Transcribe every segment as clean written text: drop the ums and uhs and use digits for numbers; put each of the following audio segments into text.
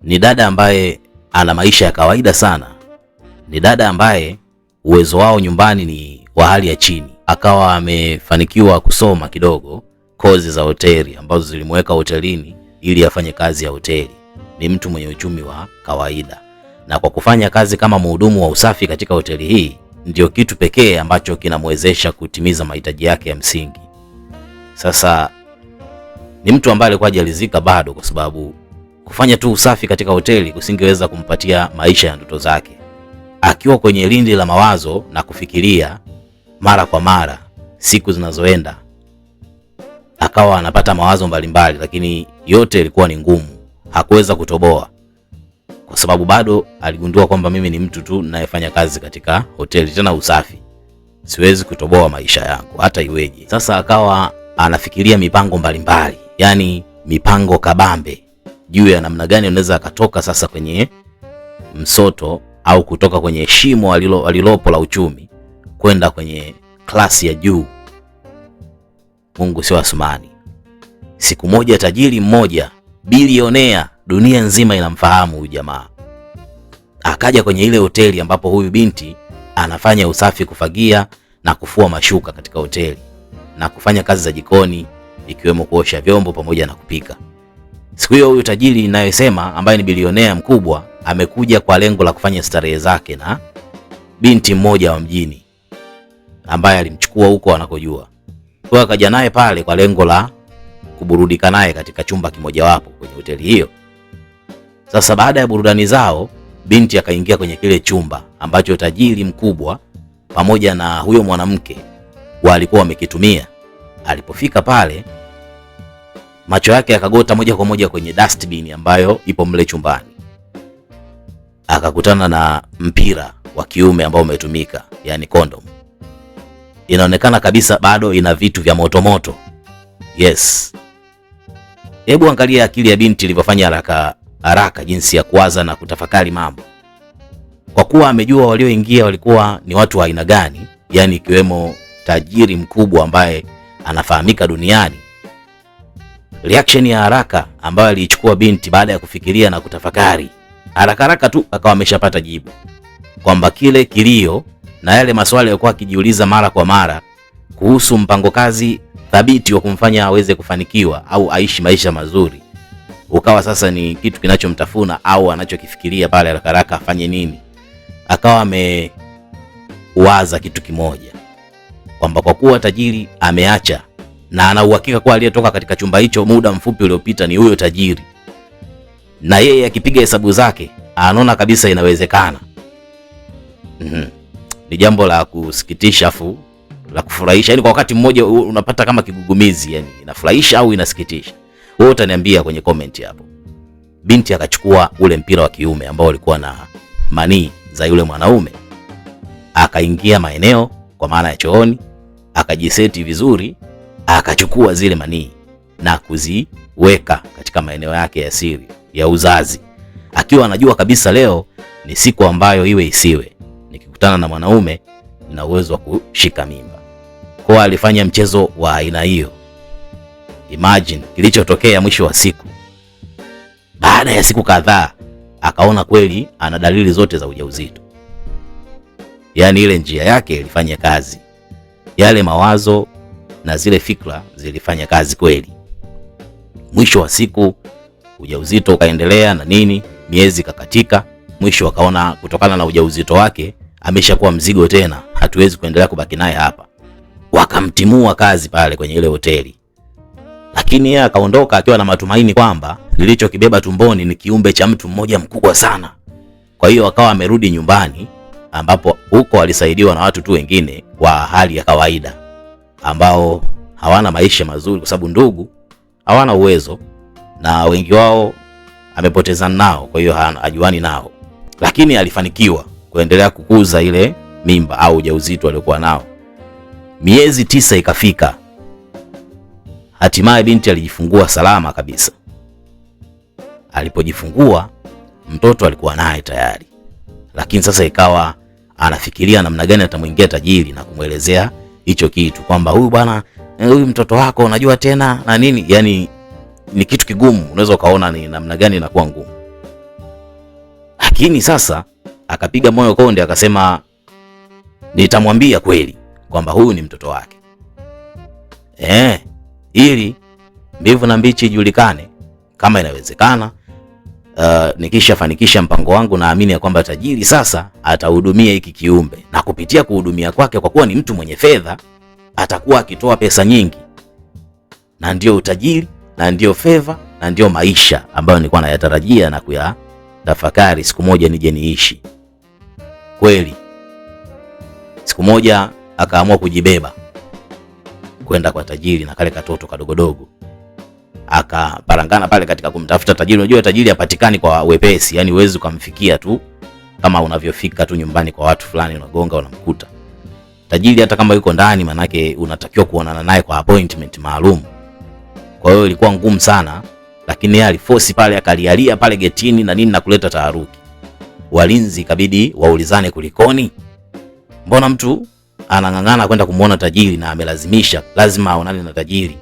Ni dada ambaye ana maisha ya kawaida sana. Ni dada ambaye uwezo wao nyumbani ni wa hali ya chini. Akawa amefanikiwa kusoma kidogo kozi za hoteli ambazo zilimweka hotelini ili afanye kazi ya hoteli. Ni mtu mwenye uchumi wa kawaida. Na kwa kufanya kazi kama mhudumu wa usafi katika hoteli hii, ndio kitu pekee ambacho kinamwezesha kutimiza mahitaji yake ya msingi. Sasa ni mtu ambaye alikuwa hajalizika bado, kwa sababu kufanya tu usafi katika hoteli kusingeweza kumpatia maisha ya ndoto zake. Akiwa kwenye lindi la mawazo na kufikiria mara kwa mara siku zinazoenda, akawa anapata mawazo mbalimbali, lakini yote ilikuwa ni ngumu. Hakuweza kutoboa kwa sababu bado aligundua kwamba mimi ni mtu tu ninayefanya kazi katika hoteli, tena usafi. Siwezi kutoboa maisha yangu hata iweje. Sasa akawa anafikiria mipango mbalimbali, yani mipango kabambe juu ya namna gani anaweza akatoka sasa kwenye msoto au kutoka kwenye shimo alilopo la uchumi kwenda kwenye klasi ya juu. Mungu sio Asumani. Siku moja tajiri mmoja, bilionea, dunia nzima inamfahamu huyu jamaa, akaja kwenye ile hoteli ambapo huyu binti anafanya usafi, kufagia na kufua mashuka katika hoteli na kufanya kazi za jikoni ikiwemo kuosha vyombo pamoja na kupika. Siku hiyo huyu tajiri ninayosema ambaye ni bilionea mkubwa amekuja kwa lengo la kufanya starehe zake na binti mmoja wa mjini ambaye alimchukua huko anakojua. Kwa akaja naye pale kwa lengo la kuburudika naye katika chumba kimojawapo kwenye hoteli hiyo. Sasa baada ya burudani zao, binti akaingia kwenye kile chumba ambacho tajiri mkubwa pamoja na huyo mwanamke walikuwa wamekitumia. Alipofika pale, macho yake yakagota moja kwa moja kwenye dustbin ambayo ipo mle chumbani. Akakutana na mpira wa kiume ambao umetumika, yani condom. Inaonekana kabisa bado ina vitu vya moto. Yes. Hebu angalia akili ya binti ilivyofanya haraka jinsi ya kuwaza na kutafakari mambo. Kwa kuwa amejua walioingia walikuwa ni watu wa aina gani, yani ikiwemo tajiri mkubwa ambaye anafahamika duniani. Reaction ya haraka ambayo aliichukua binti baada ya kufikiria na kutafakari, haraka tu akawa ameshapata jibu kwamba kile kilio na yale maswali yalikuwa akijiuliza mara kwa mara kuhusu mpango kazi thabiti wa kumfanya aweze kufanikiwa au aishi maisha mazuri, ukawa sasa ni kitu kinachomtafuna au anachokifikiria pale haraka afanye nini. Akawa amewaza kitu kimoja kwamba kwa kuwa tajiri ameacha na ana uhakika kwa aliyetoka katika chumba hicho muda mfupi uliopita ni huyo tajiri, na yeye akipiga hesabu zake anaona kabisa inawezekana. Ni jambo la kusikitisha afu la kufurahisha, yani kwa wakati mmoja unapata kama kigugumizi, yani inafurahisha au inasikitisha. Wewe utaniambia kwenye comment hapo. Binti akachukua ule mpira wa kiume ambao ulikuwa na manii za yule mwanaume, akaingia maeneo kwa maana ya chooni, akajiseti vizuri, akachukua zile manii na kuziweka katika maeneo yake ya siri ya uzazi, akiwa anajua kabisa leo ni siku ambayo iwe isiwe, nikikutana na mwanaume nina uwezo wa kushika mimba. Kwa alifanya mchezo wa aina hiyo. Imagine kilichotokea mwisho wa siku. Baada ya siku kadhaa akaona kweli ana dalili zote za ujauzito. Yaani ile njia yake ilifanya kazi. Yale mawazo na zile fikra zilifanya kazi kweli. Mwisho wa siku ujauzito ukaendelea na nini, miezi kakatika. Mwisho akaona kutokana na ujauzito wake ameshakuwa mzigo tena, hatuwezi kuendelea kubaki naye hapa. Wakamtimua kazi pale kwenye ile hoteli. Lakini yeye akaondoka akiwa na matumaini kwamba lilichokibeba tumboni ni kiumbe cha mtu mmoja mkubwa sana. Kwa hiyo akawa amerudi nyumbani, ambapo huko alisaidiwa na watu tu wengine wa hali ya kawaida ambao hawana maisha mazuri, kwa sababu ndugu hawana uwezo na wengi wao amepotezana nao, kwa hiyo hajuani nao. Lakini alifanikiwa kuendelea kukuza ile mimba au ujauzito aliokuwa nao. Miezi 9 ikafika. Hatimaye binti alijifungua salama kabisa. Alipojifungua mtoto alikuwa naye tayari. Lakini sasa ikawa anafikiria namna gani atamuingia tajiri na kumuelezea hicho kitu kwamba huyu bwana, huyu mtoto wako unajua tena na nini. Yani ni kitu kigumu, unaweza ukaona ni namna gani inakuwa ngumu. Lakini sasa akapiga moyo konde, akasema nitamwambia kweli kwamba huyu ni mtoto wake, ili mbivu na mbichi ijulikane. Kama inawezekana, nikishafanikisha mpango wangu, naamini ya kwamba tajiri sasa atahudumia hiki kiumbe, na kupitia kuhudumia kwake, kwa kuwa ni mtu mwenye fedha, atakuwa akitoa pesa nyingi, na ndio utajiri na ndio fedha na ndio maisha ambayo nilikuwa nayatarajia na kuyatafakari siku moja nije niishi. Kweli siku moja akaamua kujibeba kwenda kwa tajiri na kale katoto kadogodogo, akaparangana pale katika kumtafuta tajiri. Unajua tajiri hapatikani kwa wepesi, yani huwezi kumfikia tu kama unavyofika tu nyumbani kwa watu fulani, unagonga unamkuta tajiri. Hata kama yuko ndani, manake unatakiwa kuonana naye kwa appointment maalum. Kwa hiyo ilikuwa ngumu sana, lakini yeye aliforce pale, akalialia pale getini na nini, na kuleta taharuki. Walinzi ikabidi waulizane, kulikoni? Mbona mtu anang'ang'ana kwenda kumuona tajiri na amelazimisha lazima aonane na tajiri,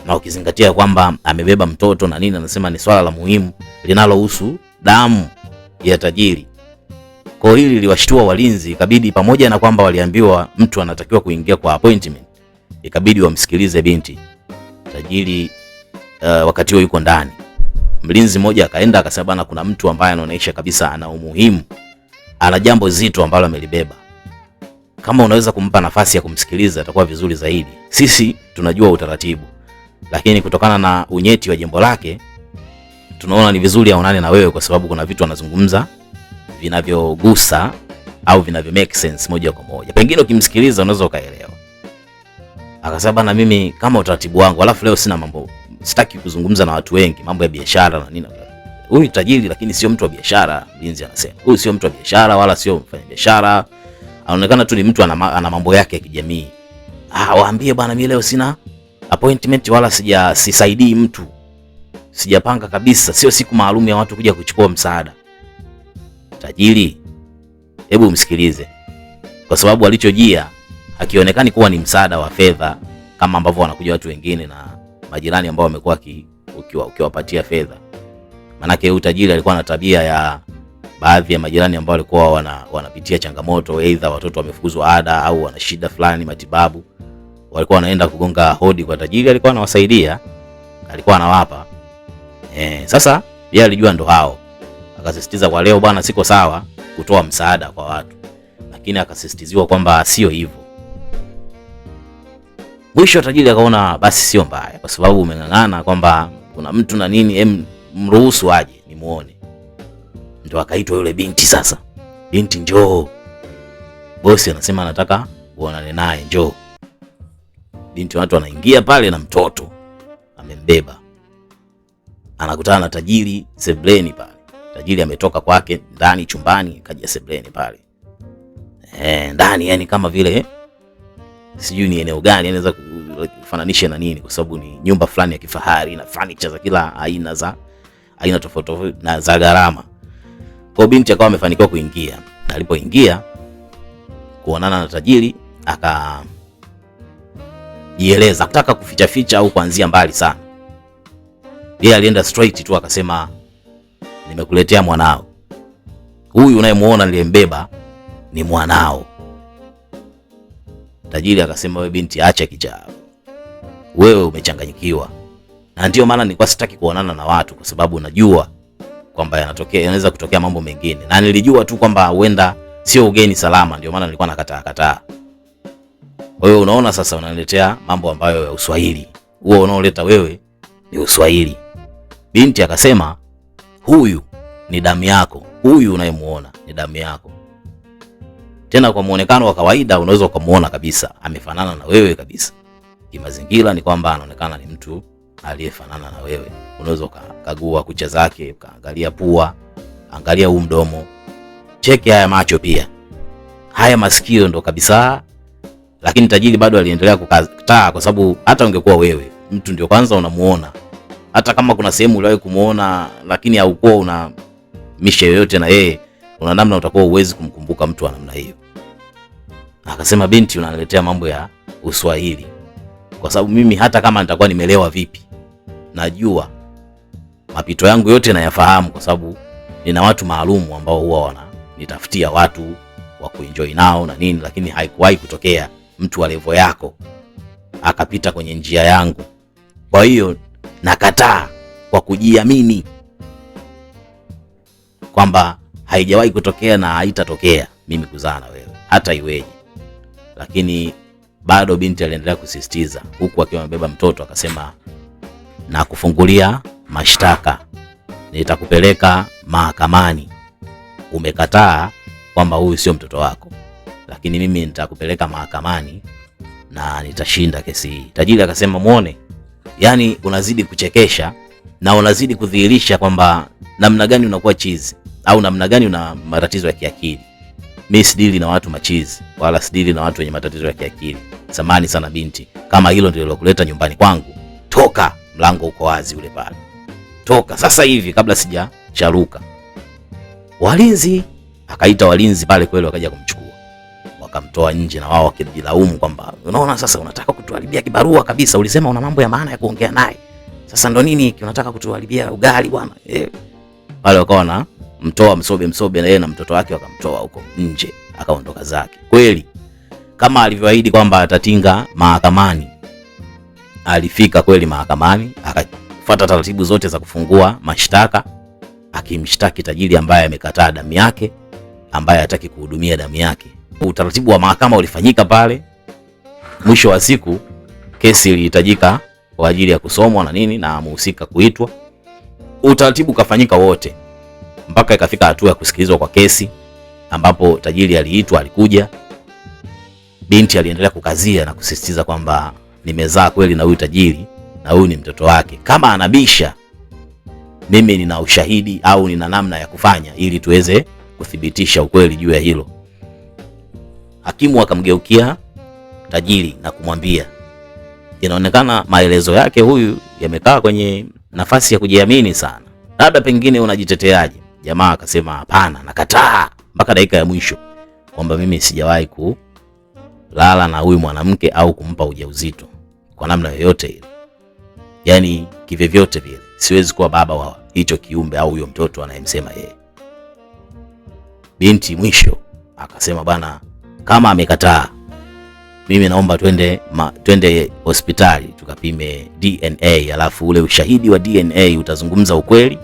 na ukizingatia kwamba amebeba mtoto na nini, anasema ni swala la muhimu linalohusu damu ya tajiri. Kwa hili liliwashtua walinzi, ikabidi pamoja na kwamba waliambiwa mtu anatakiwa kuingia kwa appointment, ikabidi wamsikilize binti tajiri. Wakati huo yuko ndani, mlinzi mmoja akaenda akasema, bana, kuna mtu ambaye anaonyesha kabisa ana umuhimu, ana jambo zito ambalo amelibeba. Kama unaweza kumpa nafasi ya kumsikiliza itakuwa vizuri zaidi. Sisi tunajua utaratibu, lakini kutokana na unyeti wa jambo lake tunaona ni vizuri aonane na wewe, kwa sababu kuna vitu anazungumza vinavyogusa au vinavyo make sense moja kwa moja, pengine ukimsikiliza unaweza ukaelewa. Akasema, bana, mimi kama utaratibu wangu, alafu leo sina mambo, sitaki kuzungumza na watu wengi mambo ya biashara na nini. Huyu tajiri lakini sio mtu wa biashara. Mlinzi anasema huyu sio mtu wa biashara wala sio mfanya biashara, anaonekana tu ni mtu ana mambo yake ya kijamii. Waambie bwana, mimi leo sina appointment wala sisaidii mtu, sijapanga kabisa, sio siku maalum ya watu kuja kuchukua msaada. Tajiri, hebu msikilize, kwa sababu alichojia hakionekani kuwa ni msaada wa fedha kama ambavyo wanakuja watu wengine na majirani ambao wamekuwa ukiwapatia fedha. Manake huyu tajiri alikuwa na tabia ya baadhi ya majirani ambao walikuwa wanapitia changamoto, aidha watoto wamefukuzwa ada au wana shida fulani matibabu, walikuwa wanaenda kugonga hodi kwa tajiri, alikuwa anawasaidia, alikuwa anawapa. Sasa yeye alijua ndo hao, akasisitiza kwa leo, bwana, siko sawa kutoa msaada kwa watu, lakini akasisitiziwa kwamba sio hivyo. Mwisho tajiri akaona basi sio mbaya, kwa sababu umeng'ang'ana kwamba kuna mtu na nini, mruhusu aje nimuone. Ndio akaitwa yule binti. Sasa binti, njoo, bosi anasema anataka uonane naye, njoo. Binti watu anaingia pale na mtoto amembeba, anakutana na tajiri sebleni pale. Tajiri ametoka kwake ndani chumbani, kaja sebleni pale ndani, yani kama vile sijui ni eneo gani, anaweza kufananisha na nini, kwa sababu ni nyumba fulani ya kifahari na furniture za kila aina tofauti na za gharama. Kwa binti akawa amefanikiwa kuingia. Alipoingia kuonana na tajiri, akajieleza, kutaka kuficha au kuanzia mbali sana. Yeye alienda straight tu akasema, nimekuletea mwanao. Huyu unayemuona niliyembeba ni mwanao. Tajiri akasema, wewe binti, acha kichaa, wewe umechanganyikiwa. Na ndio maana nilikuwa sitaki kuonana na watu, kwa sababu najua kwamba yanaweza kutokea mambo mengine, na nilijua tu kwamba huenda sio ugeni salama, ndio maana nilikuwa nakataa. Kwa hiyo unaona, sasa unaniletea mambo ambayo ya Uswahili. Huo unaoleta wewe ni Uswahili. Binti akasema, huyu ni damu yako, huyu unayemuona ni damu yako. Tena kwa muonekano wa kawaida unaweza kumuona kabisa amefanana na wewe kabisa. Kimazingira ni kwamba anaonekana ni mtu aliyefanana na wewe. Unaweza kukagua kucha zake, kaangalia pua, angalia huu mdomo, cheki haya macho pia, haya masikio ndo kabisa. Lakini tajiri bado aliendelea kukataa, kwa sababu hata ungekuwa wewe, mtu ndio kwanza unamuona, hata kama kuna sehemu uliwahi kumuona lakini haukuwa una mishe yoyote na yeye, una namna utakuwa uwezi kumkumbuka mtu wa namna hiyo. Akasema, binti, unaniletea mambo ya Uswahili, kwa sababu mimi hata kama nitakuwa nimelewa vipi, najua mapito yangu yote nayafahamu, kwa sababu nina watu maalum ambao huwa wananitafutia watu wa kuenjoy nao na nini, lakini haikuwahi kutokea mtu wa level yako akapita kwenye njia yangu. Kwa hiyo nakataa kwa kujiamini kwamba haijawahi kutokea na haitatokea mimi kuzaa na wewe hata iweje. Lakini bado binti aliendelea kusisitiza, huku akiwa amebeba mtoto, akasema na kufungulia mashtaka, nitakupeleka mahakamani. Umekataa kwamba huyu sio mtoto wako, lakini mimi nitakupeleka mahakamani na nitashinda kesi hii. Tajiri akasema muone, yani unazidi kuchekesha na unazidi kudhihirisha kwamba namna gani unakuwa chizi au namna gani una matatizo ya kiakili. Mimi sidili na watu machizi wala sidili na watu wenye matatizo ya kiakili. Samani sana binti, kama hilo ndilo lilokuleta nyumbani kwangu, toka, mlango uko wazi ule pale. Toka sasa hivi kabla sijacharuka. Walinzi, akaita walinzi pale kweli, wakaja kumchukua. Wakamtoa nje na wao wakijilaumu kwamba unaona sasa unataka kutuharibia kibarua kabisa, ulisema una mambo ya maana ya kuongea naye. Sasa ndo nini unataka kutuharibia ugali bwana? Pale wakawa na mtoa msobe na yeye na mtoto wake wakamtoa huko nje, akaondoka zake. Kweli kama alivyoahidi kwamba atatinga mahakamani, alifika kweli mahakamani, akafuata taratibu zote za kufungua mashtaka, akimshtaki tajiri ambaye amekataa damu yake, ambaye hataki kuhudumia damu yake. Utaratibu wa mahakama ulifanyika pale. Mwisho wa siku kesi ilihitajika kwa ajili ya kusomwa na nini na mhusika kuitwa. Utaratibu kafanyika wote mpaka ikafika hatua ya kusikilizwa kwa kesi, ambapo tajiri aliitwa, alikuja. Binti aliendelea kukazia na kusisitiza kwamba nimezaa kweli na huyu tajiri na huyu ni mtoto wake. Kama anabisha, mimi nina ushahidi au nina namna ya kufanya ili tuweze kuthibitisha ukweli juu ya hilo. Hakimu akamgeukia tajiri na kumwambia, inaonekana maelezo yake huyu yamekaa kwenye nafasi ya kujiamini sana, labda pengine unajiteteaje? Jamaa akasema hapana, nakataa mpaka dakika ya mwisho kwamba mimi sijawahi kulala na huyu mwanamke au kumpa ujauzito kwa namna yoyote ile. Yaani kivyovyote vile siwezi kuwa baba wa hicho kiumbe au huyo mtoto anayemsema yeye. Binti mwisho akasema bwana, kama amekataa, mimi naomba twende hospitali tukapime DNA, alafu ule ushahidi wa DNA utazungumza ukweli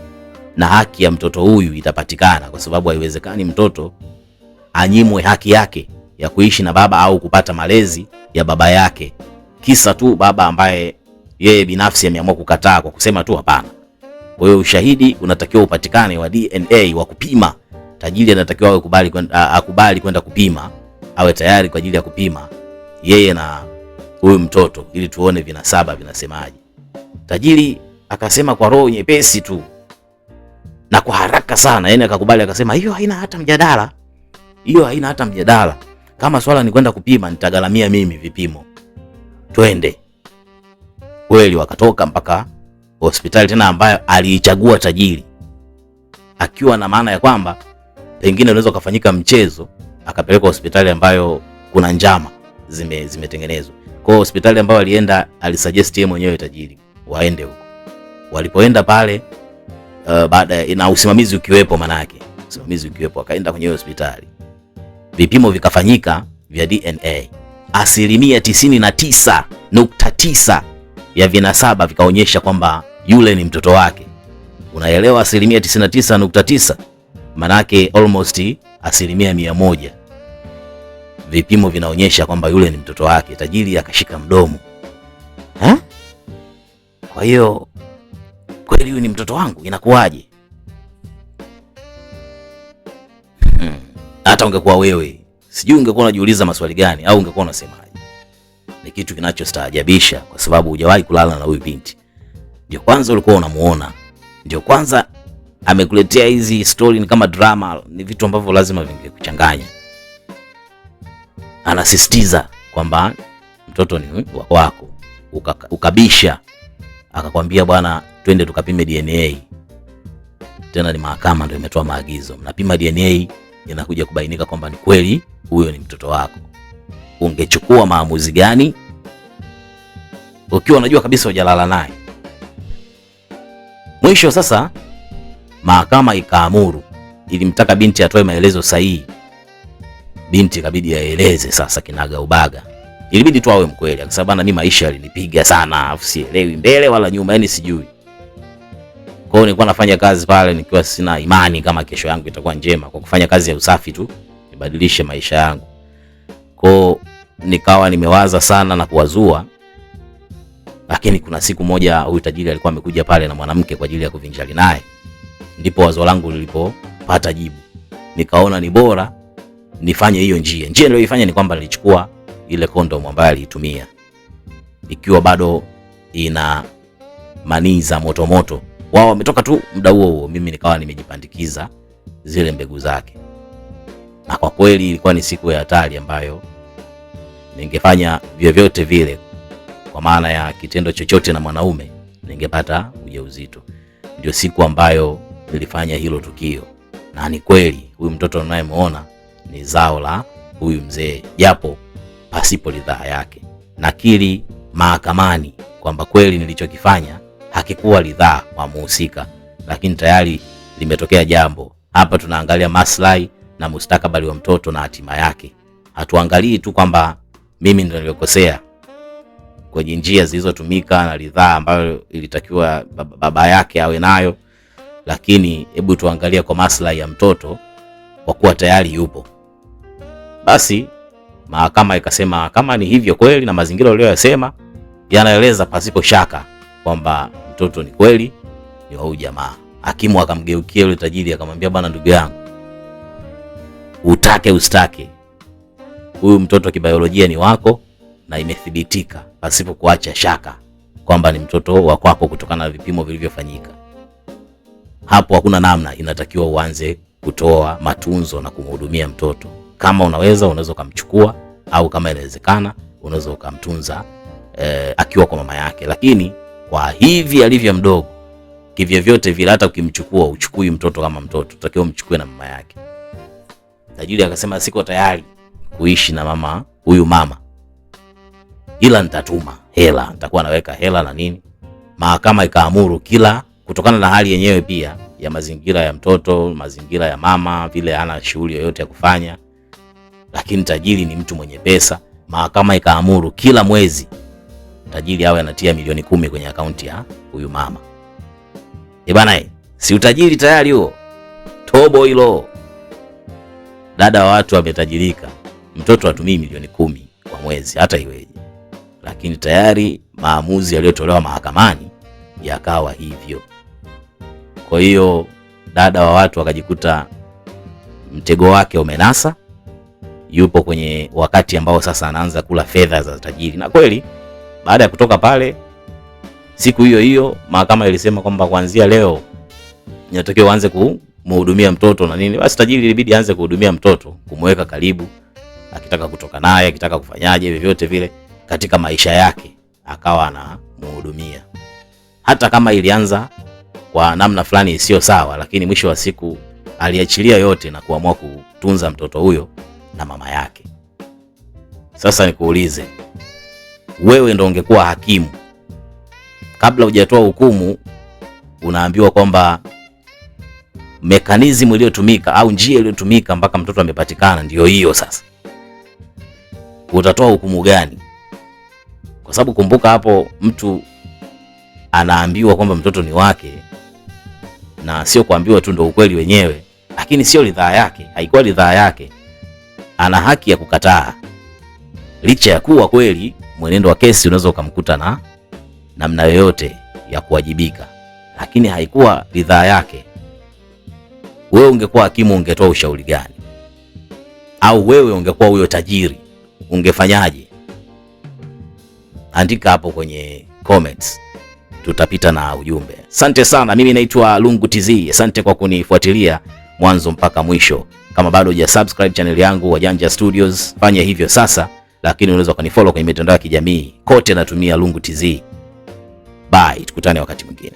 na haki ya mtoto huyu itapatikana, kwa sababu haiwezekani mtoto anyimwe haki yake ya kuishi na baba au kupata malezi ya baba yake kisa tu baba ambaye yeye binafsi ameamua kukataa kwa kusema tu hapana. Kwa hiyo ushahidi unatakiwa upatikane wa DNA wa kupima. Tajiri anatakiwa akubali kwenda kupima, awe tayari kwa ajili ya kupima yeye na huyu mtoto ili tuone vinasaba vinasemaje. Tajiri akasema kwa roho nyepesi tu na kwa haraka sana, yani akakubali, akasema hiyo haina hata mjadala. Hiyo haina hata mjadala. Kama swala ni kwenda kupima, nitagaramia mimi vipimo. Twende. Kweli wakatoka mpaka hospitali tena ambayo aliichagua tajiri, akiwa na maana ya kwamba pengine unaweza kufanyika mchezo, akapelekwa hospitali ambayo kuna njama zimetengenezwa. Kwa hiyo hospitali ambayo alienda alisuggest yeye mwenyewe tajiri waende huko. Walipoenda pale baada na usimamizi ukiwepo, manake usimamizi ukiwepo, akaenda kwenye hospitali. Vipimo vikafanyika vya DNA. 99.9 ya vinasaba vikaonyesha kwamba yule ni mtoto wake. Unaelewa 99.9? Manake almost 100%. Vipimo vinaonyesha kwamba yule ni mtoto wake. Tajiri akashika mdomo. Kwa hiyo kweli huyu ni mtoto wangu, inakuwaje? Hata ungekuwa wewe, sijui ungekuwa unajiuliza maswali gani au ungekuwa unasemaje? Ni kitu kinachostaajabisha kwa sababu hujawahi kulala na huyu binti. Ndio kwanza ulikuwa unamuona. Ndio kwanza amekuletea hizi story, ni kama drama, ni vitu ambavyo lazima vingekuchanganya. Anasisitiza kwamba mtoto ni wako. Ukabisha. Akakwambia bwana, twende tukapime DNA. Tena ni mahakama ndio imetoa maagizo. Mnapima DNA, inakuja kubainika kwamba ni kweli huyo ni mtoto wako. Ungechukua maamuzi gani ukiwa unajua kabisa hujalala naye? Mwisho sasa mahakama ikaamuru ilimtaka binti atoe maelezo sahihi. Binti kabidi aeleze sasa kinaga ubaga. Ilibidi tu awe mkweli, akasema bana, mimi maisha yalinipiga sana, afu sielewi mbele wala nyuma, yani sijui. Kwa hiyo nilikuwa nafanya kazi pale nikiwa sina imani kama kesho yangu itakuwa njema, kwa kufanya kazi ya usafi tu nibadilishe maisha yangu. Kwa hiyo nikawa nimewaza sana na kuwazua. Lakini kuna siku moja huyu tajiri alikuwa amekuja pale na mwanamke kwa ajili ya kuvinjari naye. Ndipo wazo langu lilipopata jibu. Nikaona ni bora nifanye hiyo njia. Njia niliyoifanya ni kwamba nilichukua ile kondom ambayo aliitumia ikiwa bado ina manii za moto moto. Wao wametoka tu muda huo, mimi nikawa nimejipandikiza zile mbegu zake. Na kwa kweli ilikuwa ni siku ya hatari ambayo ningefanya vyovyote vile, kwa maana ya kitendo chochote na mwanaume, ningepata ujauzito. Ndio siku ambayo nilifanya hilo tukio. Na ni kweli huyu mtoto unayemuona ni zao la huyu mzee, japo pasipo ridhaa yake. Nakiri mahakamani kwamba kweli nilichokifanya hakikuwa ridhaa wa muhusika, lakini tayari limetokea jambo. Hapa tunaangalia maslahi na mustakabali wa mtoto na hatima yake. Hatuangalii tu kwamba mimi ndio niliyokosea kwenye njia zilizotumika na ridhaa ambayo ilitakiwa baba yake awe nayo, lakini hebu tuangalie kwa maslahi ya mtoto, kwa kuwa tayari yupo. Basi mahakama ikasema kama ni hivyo kweli na mazingira uliyosema yanaeleza pasipo shaka kwamba mtoto ni kweli ni wa huyu jamaa. Hakimu akamgeukia yule tajiri akamwambia, bwana ndugu yangu, utake ustake, huyu mtoto kibiolojia ni wako na imethibitika pasipo kuacha shaka kwamba ni mtoto wa kwako kutokana na vipimo vilivyofanyika. Hapo hakuna namna, inatakiwa uanze kutoa matunzo na kumhudumia mtoto. Kama unaweza kumchukua, au kama inawezekana unaweza ukamtunza akiwa kwa mama yake. Lakini kwa hivi alivyo mdogo, kivyo vyote vile, hata ukimchukua uchukui mtoto kama mtoto, utakiwa umchukue na mama yake. Tajiri akasema siko tayari kuishi na mama huyu mama, ila nitatuma hela, nitakuwa naweka hela na nini. Mahakama ikaamuru kila, kutokana na hali yenyewe pia ya mazingira ya mtoto, mazingira ya mama, vile hana shughuli yoyote ya kufanya, lakini tajiri ni mtu mwenye pesa. Mahakama ikaamuru kila mwezi tajiri awe anatia milioni 10 kwenye akaunti ya huyu mama. Bana, si utajiri tayari huo? Tobo hilo. Dada wa watu ametajirika, mtoto atumii milioni 10 kwa mwezi hata iweje. Lakini tayari maamuzi yaliyotolewa mahakamani yakawa hivyo. Kwa hiyo dada wa watu akajikuta mtego wake umenasa, yupo kwenye wakati ambao sasa anaanza kula fedha za tajiri. Na kweli baada ya kutoka pale, siku hiyo hiyo mahakama ilisema kwamba kuanzia leo inatakiwa aanze kumhudumia mtoto na nini. Basi tajiri ilibidi aanze kuhudumia mtoto, kumweka karibu, akitaka kutoka naye, akitaka kufanyaje, vyovyote vile katika maisha yake akawa anamhudumia. Hata kama ilianza kwa namna fulani isiyo sawa, lakini mwisho wa siku aliachilia yote na kuamua kutunza mtoto huyo na mama yake. Sasa nikuulize, wewe ndo ungekuwa hakimu, kabla hujatoa hukumu unaambiwa kwamba mekanizmu iliyotumika au njia iliyotumika mpaka mtoto amepatikana ndio hiyo, sasa utatoa hukumu gani? Kwa sababu kumbuka, hapo mtu anaambiwa kwamba mtoto ni wake, na sio kuambiwa tu ndio ukweli wenyewe, lakini sio ridhaa yake, haikuwa ridhaa yake. Ana haki ya kukataa, licha ya kuwa kweli mwenendo wa kesi unaweza ukamkuta na namna yoyote ya kuwajibika, lakini haikuwa ridhaa yake. Wewe ungekuwa hakimu, ungetoa ushauri gani? Au wewe ungekuwa huyo tajiri, ungefanyaje? Andika hapo kwenye comments, tutapita na ujumbe. Asante sana, mimi naitwa Lungu TZ. Asante kwa kunifuatilia mwanzo mpaka mwisho. Kama bado hujasubscribe channel yangu Wajanja Studios, fanya hivyo sasa, lakini unaweza kunifollow kwenye mitandao ya kijamii kote, natumia Lungu TZ. Bye, tukutane wakati mwingine.